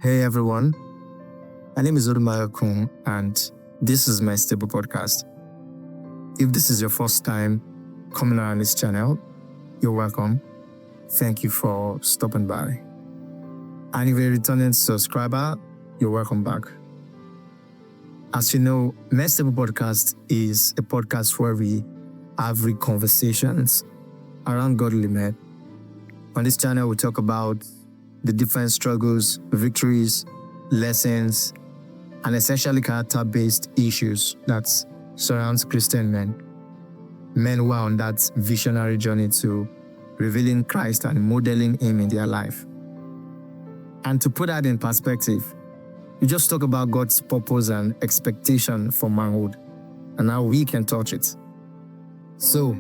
Hey everyone, my name is Odumayokun and this is my Stable podcast. If this is your first time coming around this channel, you're welcome. Thank you for stopping by. And if you're a returning subscriber, you're welcome back. As you know, my Stable podcast is a podcast where we have real conversations around godly men. On this channel, we talk about the different struggles, victories, lessons, and essentially character-based issues that surrounds Christian men. Men who are on that visionary journey to revealing Christ and modeling Him in their life. And to put that in perspective, we just talk about God's purpose and expectation for manhood and how we can touch it. So,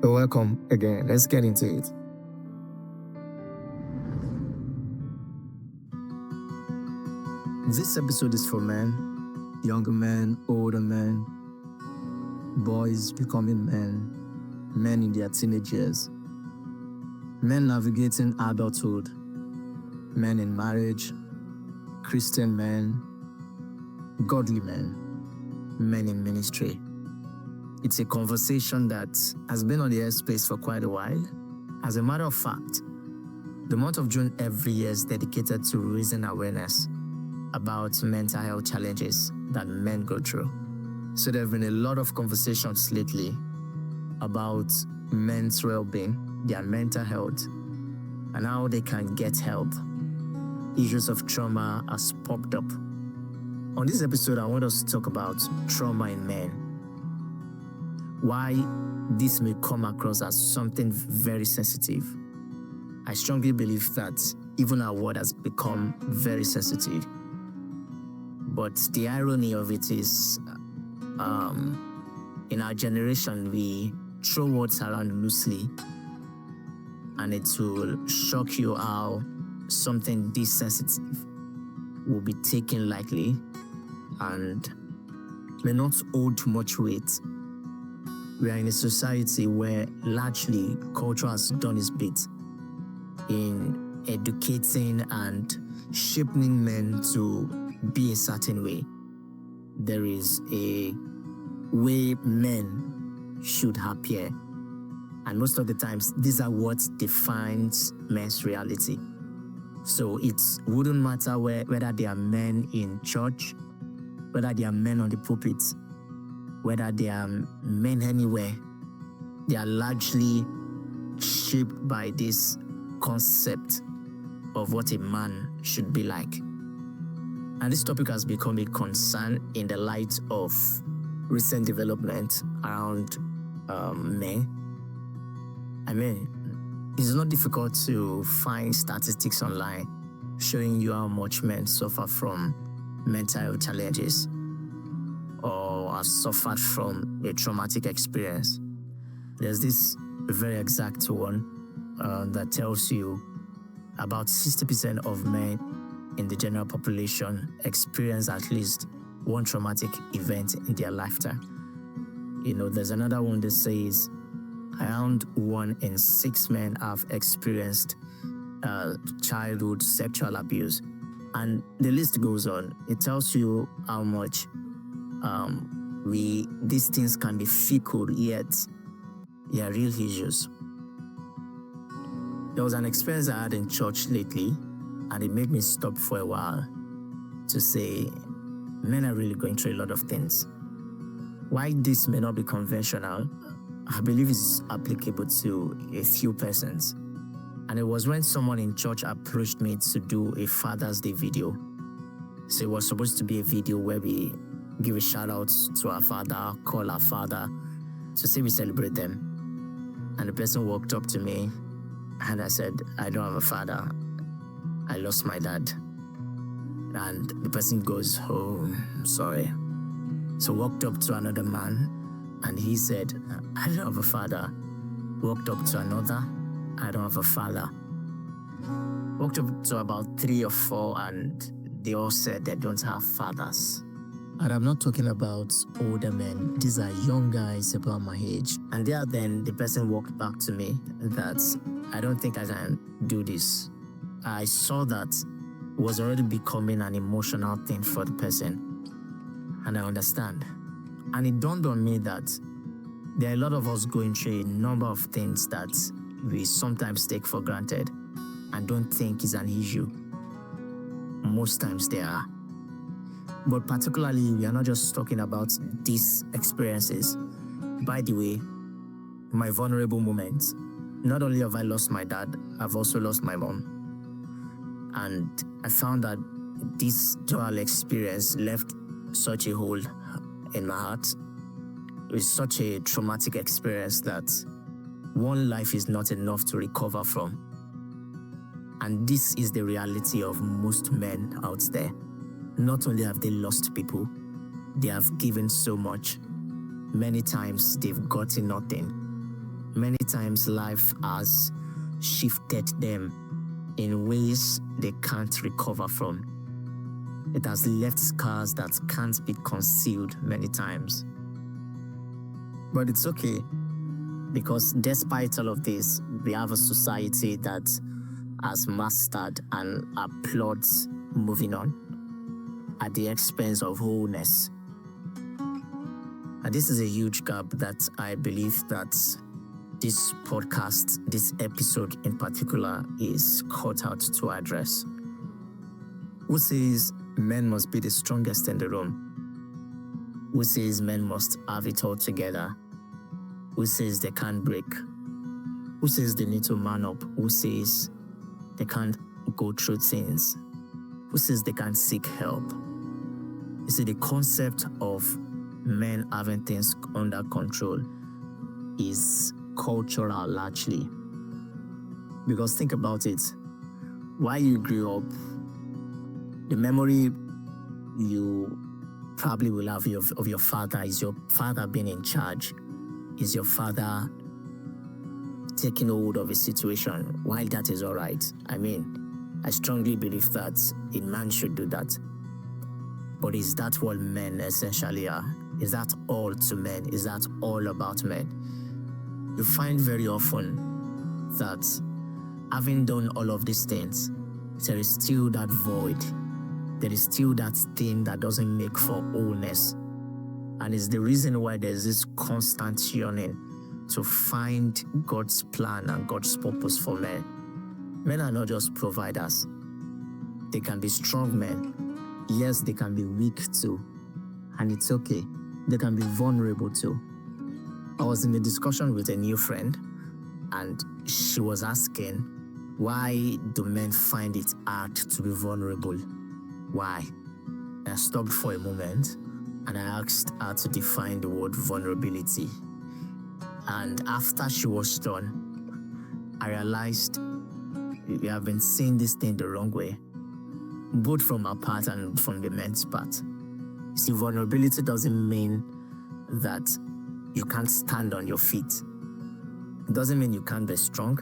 welcome again. Let's get into it. This episode is for men, younger men, older men, boys becoming men, men in their teenage years, men navigating adulthood, men in marriage, Christian men, godly men, men in ministry. It's a conversation that has been on the airspace for quite a while. As a matter of fact, the month of June every year is dedicated to raising awareness about mental health challenges that men go through. So there have been a lot of conversations lately about men's well-being, their mental health, and how they can get help. Issues of trauma has popped up. On this episode, I want us to talk about trauma in men. Why this may come across as something very sensitive. I strongly believe that even our world has become very sensitive. But the irony of it is, in our generation, we throw words around loosely, and it will shock you how something this sensitive will be taken lightly and may not hold much weight. We are in a society where largely culture has done its bit in educating and shaping men to be a certain way. There is a way men should appear, and most of the times these are what defines men's reality. So it wouldn't matter whether they are men in church, whether they are men on the pulpit, whether they are men anywhere, they are largely shaped by this concept of what a man should be like. And this topic has become a concern in the light of recent development around men. I mean, it's not difficult to find statistics online showing you how much men suffer from mental health challenges or have suffered from a traumatic experience. There's this very exact one that tells you about 60% of men in the general population experience at least one traumatic event in their lifetime. There's another one that says around 1 in 6 men have experienced childhood sexual abuse. And the list goes on. It tells you how much these things can be fickle, yet they are real issues. There was an experience I had in church lately, and it made me stop for a while to say, men are really going through a lot of things. Why this may not be conventional, I believe is applicable to a few persons. And it was when someone in church approached me to do a Father's Day video. So it was supposed to be a video where we give a shout out to our father, call our father, to say we celebrate them. And the person walked up to me and I said, I don't have a father. I lost my dad. And the person goes, oh, sorry. So walked up to another man and he said, I don't have a father. Walked up to another, I don't have a father. Walked up to about 3 or 4 and they all said they don't have fathers. And I'm not talking about older men. These are young guys about my age. And then the person walked back to me that I don't think I can do this. I saw that was already becoming an emotional thing for the person. And I understand. And it dawned on me that there are a lot of us going through a number of things that we sometimes take for granted and don't think is an issue. Most times they are. But particularly, we are not just talking about these experiences. By the way, my vulnerable moments, not only have I lost my dad, I've also lost my mom. And I found that this dual experience left such a hole in my heart. It was such a traumatic experience that one life is not enough to recover from. And this is the reality of most men out there. Not only have they lost people, they have given so much. Many times they've gotten nothing. Many times life has shifted them in ways they can't recover from. It has left scars that can't be concealed many times. But it's okay, because despite all of this, we have a society that has mastered and applauds moving on at the expense of wholeness. And this is a huge gap that I believe that this podcast, this episode in particular, is cut out to address. Who says men must be the strongest in the room? Who says men must have it all together? Who says they can't break? Who says they need to man up? Who says they can't go through things? Who says they can't seek help? You see, the concept of men having things under control is cultural largely. Because think about it. While you grew up, the memory you probably will have of your father is your father being in charge, is your father taking hold of a situation. While that is all right, I strongly believe that a man should do that. But is that what men essentially are? Is that all to men? Is that all about men? You find very often that having done all of these things, there is still that void. There is still that thing that doesn't make for wholeness. And it's the reason why there's this constant yearning to find God's plan and God's purpose for men. Men are not just providers. They can be strong men. Yes, they can be weak too. And it's okay. They can be vulnerable too. I was in a discussion with a new friend, and she was asking, why do men find it hard to be vulnerable? Why? And I stopped for a moment and I asked her to define the word vulnerability. And after she was done, I realized we have been seeing this thing the wrong way, both from our part and from the men's part. See, vulnerability doesn't mean that you can't stand on your feet. It doesn't mean you can't be strong.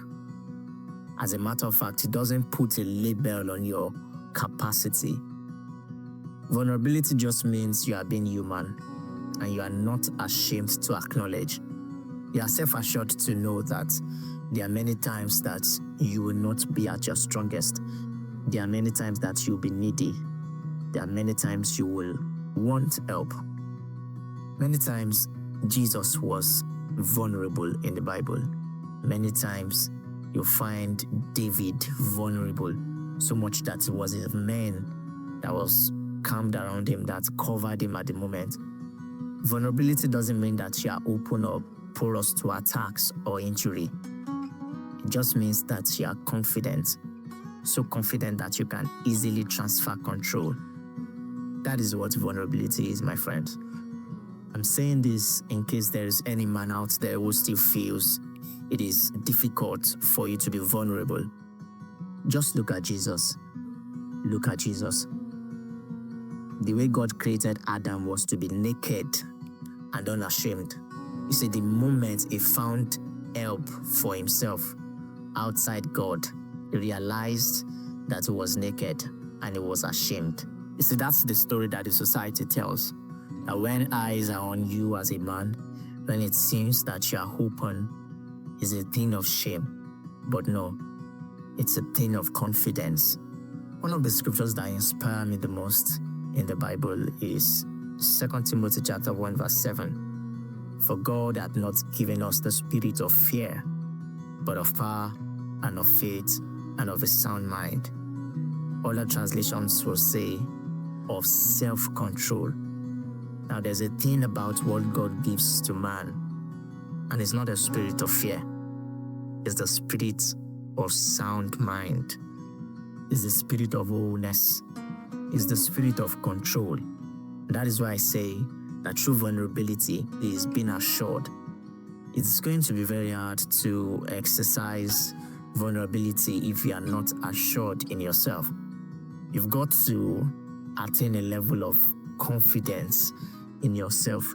As a matter of fact, it doesn't put a label on your capacity. Vulnerability just means you are being human and you are not ashamed to acknowledge. You are self-assured to know that there are many times that you will not be at your strongest. There are many times that you'll be needy. There are many times you will want help. Many times Jesus was vulnerable in the Bible. Many times you'll find David vulnerable, so much that it was a man that was camped around him that covered him at the moment. Vulnerability doesn't mean that you are open or porous to attacks or injury. It just means that you are confident, so confident that you can easily transfer control. That is what vulnerability is, my friend. I'm saying this in case there is any man out there who still feels it is difficult for you to be vulnerable. Just look at Jesus. Look at Jesus. The way God created Adam was to be naked and unashamed. You see, the moment he found help for himself outside God, he realized that he was naked and he was ashamed. You see, that's the story that the society tells. That when eyes are on you as a man, when it seems that you are open, is a thing of shame. But no, it's a thing of confidence. One of the scriptures that inspire me the most in the Bible is 2 Timothy chapter 1 verse 7. For God hath not given us the spirit of fear, but of power and of faith and of a sound mind. Other translations will say of self-control. Now there's a thing about what God gives to man, and it's not a spirit of fear. It's the spirit of sound mind. It's the spirit of wholeness. It's the spirit of control. That is why I say that true vulnerability is being assured. It's going to be very hard to exercise vulnerability if you are not assured in yourself. You've got to attain a level of confidence in yourself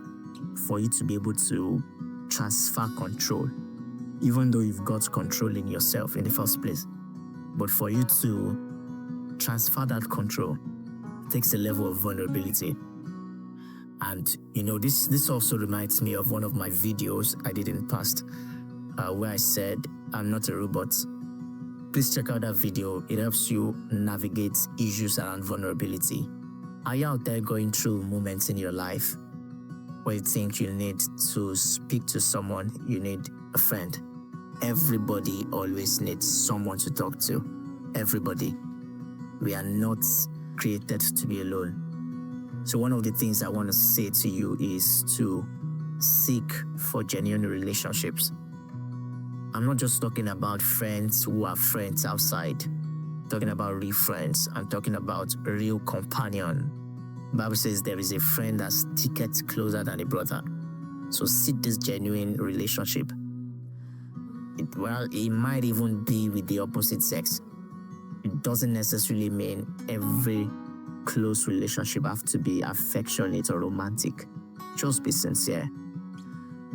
for you to be able to transfer control, even though you've got control in yourself in the first place. But for you to transfer that control takes a level of vulnerability. And this also reminds me of one of my videos I did in the past, where I said, I'm not a robot. Please check out that video. It helps you navigate issues around vulnerability. Are you out there going through moments in your life where you think you need to speak to someone, you need a friend? Everybody always needs someone to talk to. Everybody. We are not created to be alone. So one of the things I want to say to you is to seek for genuine relationships. I'm not just talking about friends who are friends outside. I'm talking about real friends. I'm talking about a real companion. The Bible says there is a friend that sticketh closer than a brother. So seek this genuine relationship. It might even be with the opposite sex. It doesn't necessarily mean every close relationship have to be affectionate or romantic. Just be sincere.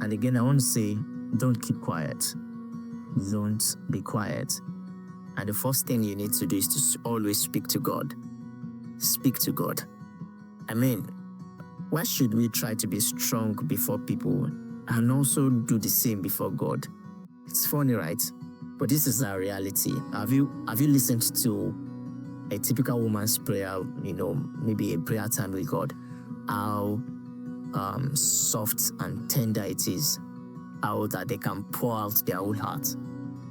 And again, I want to say, don't keep quiet. Don't be quiet. And the first thing you need to do is to always speak to God. Speak to God. I mean, why should we try to be strong before people and also do the same before God? It's funny, right? But this is our reality. Have you listened to a typical woman's prayer, maybe a prayer time with God? How soft and tender it is. How that they can pour out their whole heart.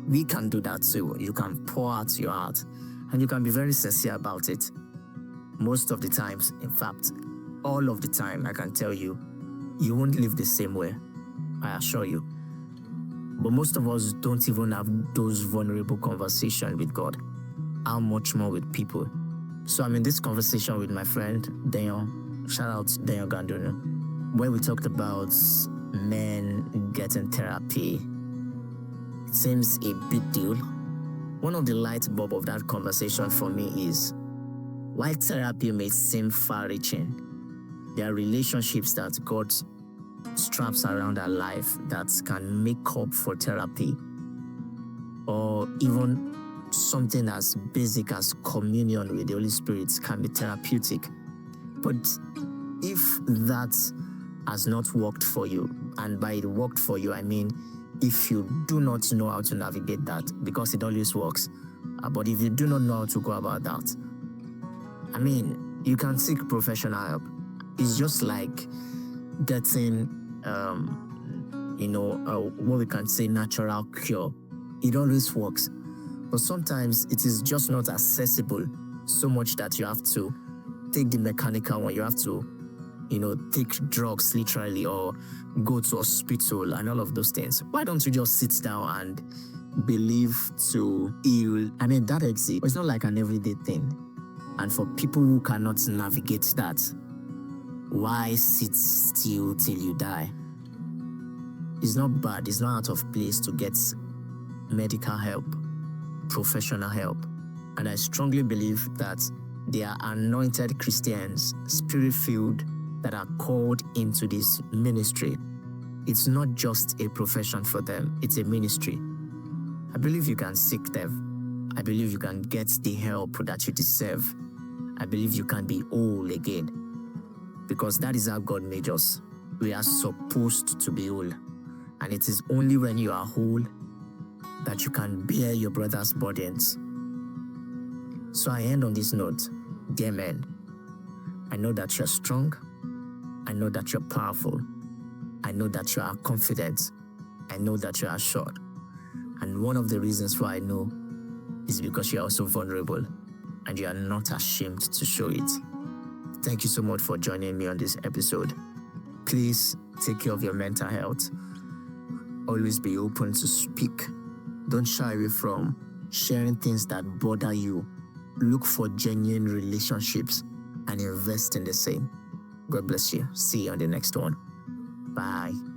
We can do that too. You can pour out your heart and you can be very sincere about it. Most of the times, in fact, all of the time, I can tell you, you won't live the same way. I assure you. But most of us don't even have those vulnerable conversations with God. How much more with people? So I'm in this conversation with my friend, Daniel. Shout out to Daniel Gandona, where we talked about men getting therapy. It seems a big deal. One of the light bulb of that conversation for me is, while therapy may seem far-reaching, there are relationships that God straps around our life that can make up for therapy, or even something as basic as communion with the Holy Spirit can be therapeutic. But if that has not worked for you, and by it worked for you, I mean if you do not know how to navigate that, because it always works, but if you do not know how to go about that, I mean, you can seek professional help. It's just like getting, what we can say natural cure. It always works. But sometimes it is just not accessible so much that you have to take the mechanical one. You have to, take drugs literally or go to a hospital and all of those things. Why don't you just sit down and believe to heal? I mean, that exists. It's not like an everyday thing. And for people who cannot navigate that, why sit still till you die? It's not bad. It's not out of place to get medical help, professional help. And I strongly believe that there are anointed Christians, spirit-filled, that are called into this ministry. It's not just a profession for them, it's a ministry. I believe you can seek them. I believe you can get the help that you deserve. I believe you can be whole again. Because that is how God made us. We are supposed to be whole. And it is only when you are whole that you can bear your brother's burdens. So I end on this note. Dear men, I know that you're strong. I know that you're powerful. I know that you are confident. I know that you are assured. And one of the reasons why I know is because you are also vulnerable and you are not ashamed to show it. Thank you so much for joining me on this episode. Please take care of your mental health. Always be open to speak. Don't shy away from sharing things that bother you. Look for genuine relationships and invest in the same. God bless you. See you on the next one. Bye.